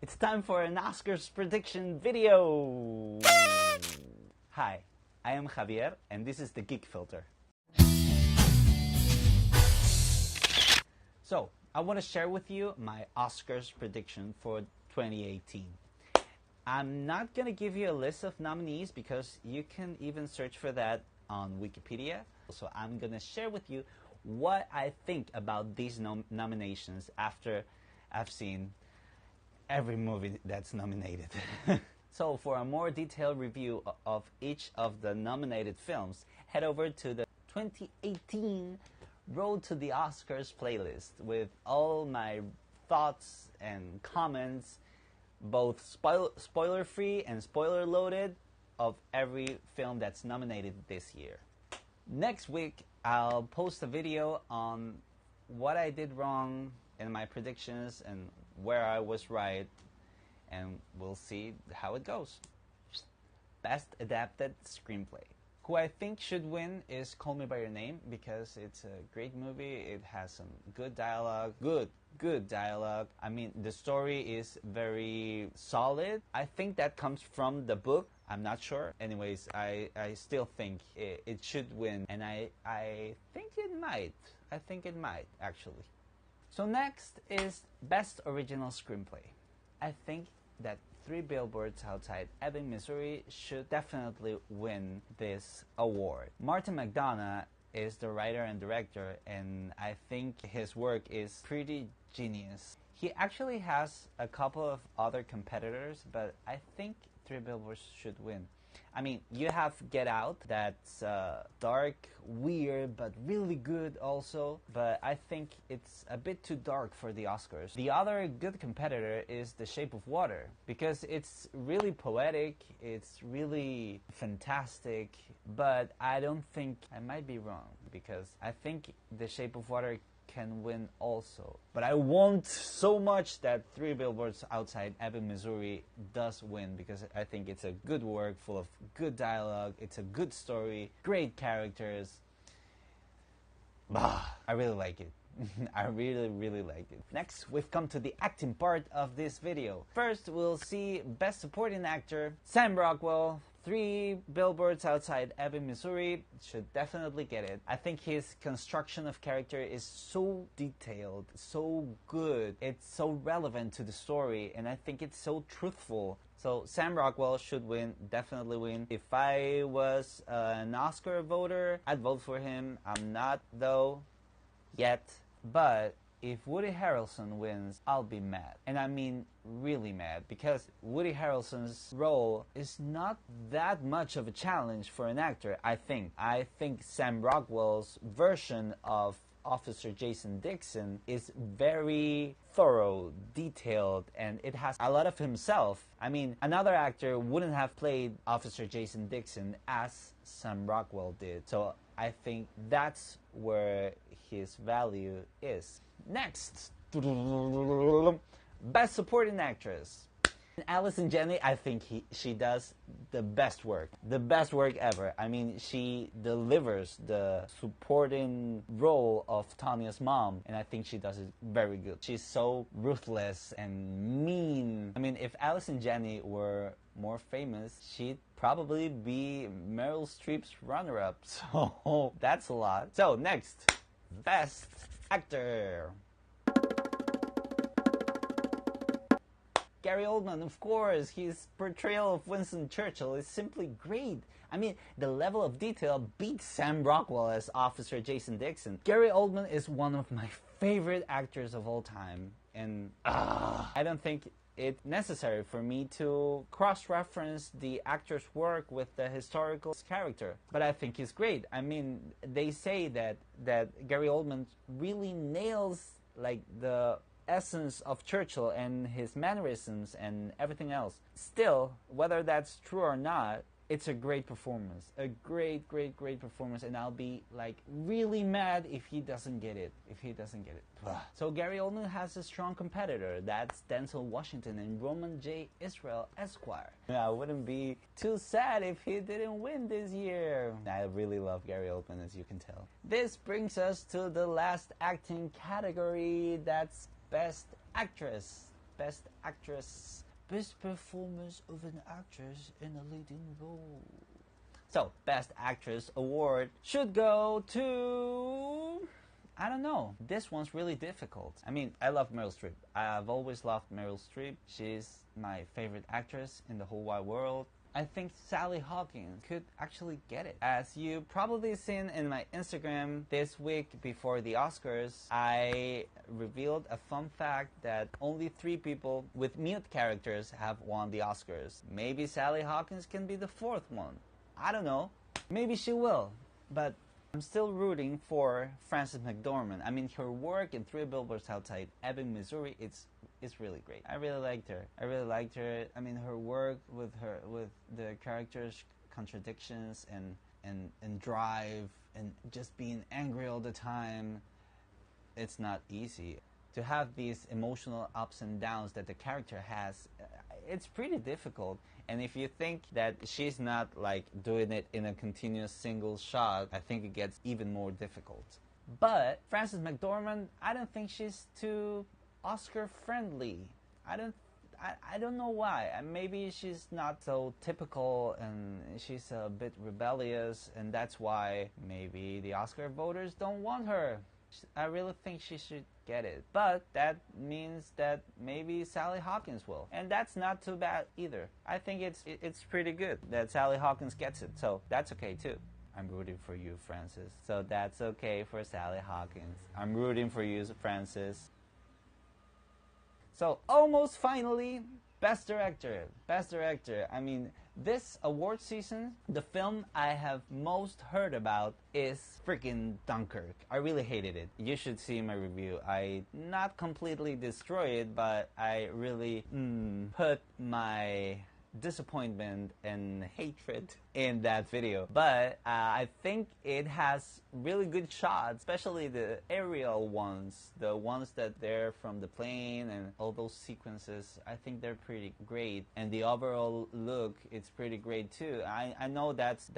It's time for an Oscars prediction video! Hi, I am Javier, and this is the Geek Filter. So, I want to share with you my Oscars prediction for 2018. I'm not going to give you a list of nominees because you can even search for that on Wikipedia. So I'm going to share with you what I think about these nominations after I've seen every movie that's nominated. So for a more detailed review of each of the nominated films, head over to the 2018 Road to the Oscars playlist with all my thoughts and comments, both spoiler-free and spoiler-loaded, of every film that's nominated this year. Next week, I'll post a video on what I did wrong in my predictions and where I was right, and we'll see how it goes. Best Adapted Screenplay. Who I think should win is Call Me By Your Name, because it's a great movie. It has some good dialogue. Good dialogue. I mean, the story is very solid. I think that comes from the book. I'm not sure. Anyways, I still think it should win, and I think it might. I think it might, actually. So next is Best Original Screenplay. I think that Three Billboards Outside Ebbing, Missouri should definitely win this award. Martin McDonagh is the writer and director, and I think his work is pretty genius. He actually has a couple of other competitors, but I think Three Billboards should win. I mean, you have Get Out, that's dark, weird, but really good also, but I think it's a bit too dark for the Oscars. The other good competitor is The Shape of Water, because it's really poetic, it's really fantastic, but I don't think, I might be wrong, because I think The Shape of Water can win also. But I want so much that Three Billboards Outside Ebbing, Missouri does win, because I think it's a good work full of good dialogue, it's a good story, great characters. I really like it. I really like it. Next, we've come to the acting part of this video. First, we'll see Best Supporting Actor, Sam Rockwell. Three Billboards Outside Ebbing, Missouri should definitely get it. I think his construction of character is so detailed, so good. It's so relevant to the story, and I think it's so truthful. So Sam Rockwell should win, definitely win. If I was an Oscar voter, I'd vote for him. I'm not, though, yet. But if Woody Harrelson wins, I'll be mad. And I mean really mad, because Woody Harrelson's role is not that much of a challenge for an actor, I think. I think Sam Rockwell's version of Officer Jason Dixon is very thorough, detailed, and it has a lot of himself. I mean, another actor wouldn't have played Officer Jason Dixon as Sam Rockwell did. So I think that's where his value is. Next, Best Supporting Actress. Allison Janney, I think she does the best work ever. I mean, she delivers the supporting role of Tanya's mom, and I think she does it very good. She's so ruthless and mean. I mean, if Allison Janney were more famous, she'd probably be Meryl Streep's runner-up, so that's a lot. So next, Best Actor. Gary Oldman, of course. His portrayal of Winston Churchill is simply great. I mean, the level of detail beats Sam Rockwell as Officer Jason Dixon. Gary Oldman is one of my favorite actors of all time, and I don't think it's necessary for me to cross-reference the actor's work with the historical character, but I think he's great. I mean, they say that Gary Oldman really nails like the essence of Churchill and his mannerisms and everything else. Still, whether that's true or not, it's a great performance. A great performance, and I'll be like really mad if he doesn't get it. So Gary Oldman has a strong competitor. That's Denzel Washington and Roman J. Israel Esquire. I wouldn't be too sad if he didn't win this year. I really love Gary Oldman, as you can tell. This brings us to the last acting category. That's Best Actress. Best Actress. Best Performance of an Actress in a Leading Role. So, Best Actress award should go to... I don't know. This one's really difficult. I mean, I love Meryl Streep. I've always loved Meryl Streep. She's my favorite actress in the whole wide world. I think Sally Hawkins could actually get it. As you probably seen in my Instagram this week before the Oscars, I revealed a fun fact that only 3 people with mute characters have won the Oscars. Maybe Sally Hawkins can be the 4th one. I don't know. Maybe she will. But I'm still rooting for Frances McDormand. I mean, her work in 3 Billboards Outside Ebbing, Missouri, it's really great. I really liked her. I mean, her work with the characters' contradictions and drive and just being angry all the time. It's not easy to have these emotional ups and downs that the character has. It's pretty difficult. And if you think that she's not like doing it in a continuous single shot, I think it gets even more difficult. But Frances McDormand, I don't think she's too Oscar friendly. I don't know why. Maybe she's not so typical and she's a bit rebellious, and that's why maybe the Oscar voters don't want her. I really think she should get it. But that means that maybe Sally Hawkins will. And that's not too bad either. I think it's pretty good that Sally Hawkins gets it. So that's okay too. I'm rooting for you, Frances. So that's okay for Sally Hawkins. I'm rooting for you, Frances. So almost finally, Best Director. Best Director. I mean, this award season, the film I have most heard about is freaking Dunkirk. I really hated it. You should see my review. I not completely destroy it, but I really put my disappointment and hatred in that video. But I think it has really good shots, especially the aerial ones, the ones that they're from the plane and all those sequences. I think they're pretty great, and the overall look, it's pretty great too. I know that's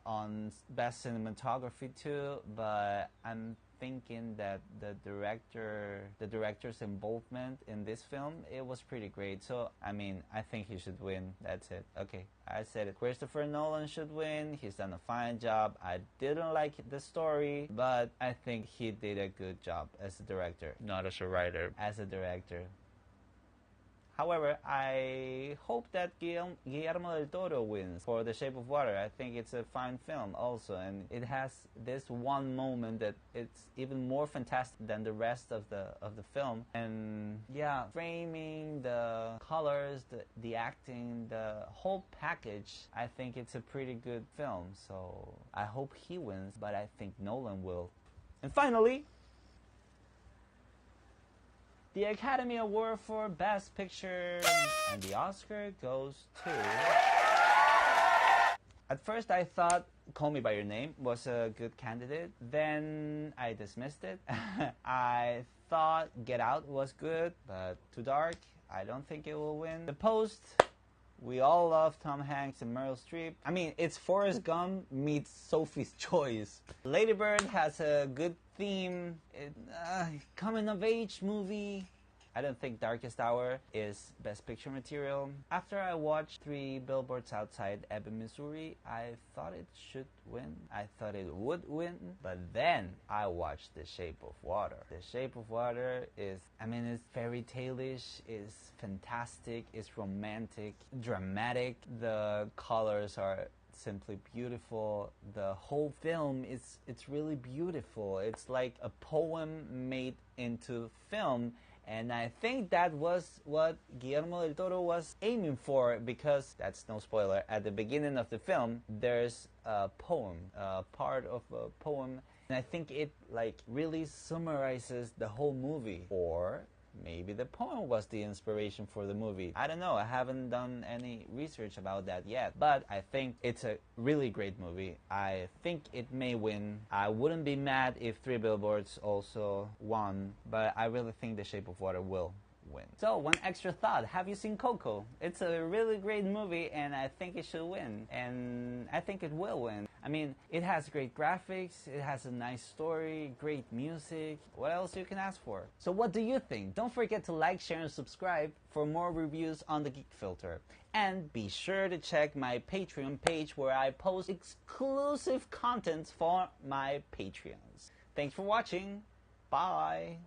on Best Cinematography too, but I'm thinking that the director's involvement in this film, it was pretty great. So I mean, I think he should win. That's it. Okay, I said it. Christopher Nolan should win. He's done a fine job. I didn't like the story, but I think he did a good job as a director, not as a writer, as a director. However, I hope that Guillermo del Toro wins for The Shape of Water. I think it's a fine film also, and it has this one moment that it's even more fantastic than the rest of the film. And yeah, framing, the colors, the acting, the whole package, I think it's a pretty good film. So I hope he wins, but I think Nolan will. And finally, the Academy Award for Best Picture, and the Oscar goes to... At first I thought Call Me By Your Name was a good candidate, then I dismissed it. I thought Get Out was good, but too dark. I don't think it will win. The Post, we all love Tom Hanks and Meryl Streep. I mean, it's Forrest Gump meets Sophie's Choice. Lady Bird has a good theme, coming of age movie. I don't think Darkest Hour is Best Picture material. After I watched 3 Billboards Outside Ebbing, Missouri, I thought it should win. I thought it would win, but then I watched The Shape of Water. The Shape of Water is, I mean, it's fairy tale-ish, it's fantastic, it's romantic, dramatic. The colors are simply beautiful. The whole film it's really beautiful. It's like a poem made into film, and I think that was what Guillermo del Toro was aiming for, because that's no spoiler. At the beginning of the film, there's a poem, a part of a poem, and I think it like really summarizes the whole movie. Or maybe the poem was the inspiration for the movie. I don't know. I haven't done any research about that yet. But I think it's a really great movie. I think it may win. I wouldn't be mad if 3 Billboards also won. But I really think The Shape of Water will win. So, one extra thought. Have you seen Coco? It's a really great movie, and I think it should win. And I think it will win. I mean, it has great graphics, it has a nice story, great music. What else you can ask for? So what do you think? Don't forget to like, share, and subscribe for more reviews on the Geek Filter. And be sure to check my Patreon page where I post exclusive content for my Patreons. Thanks for watching. Bye.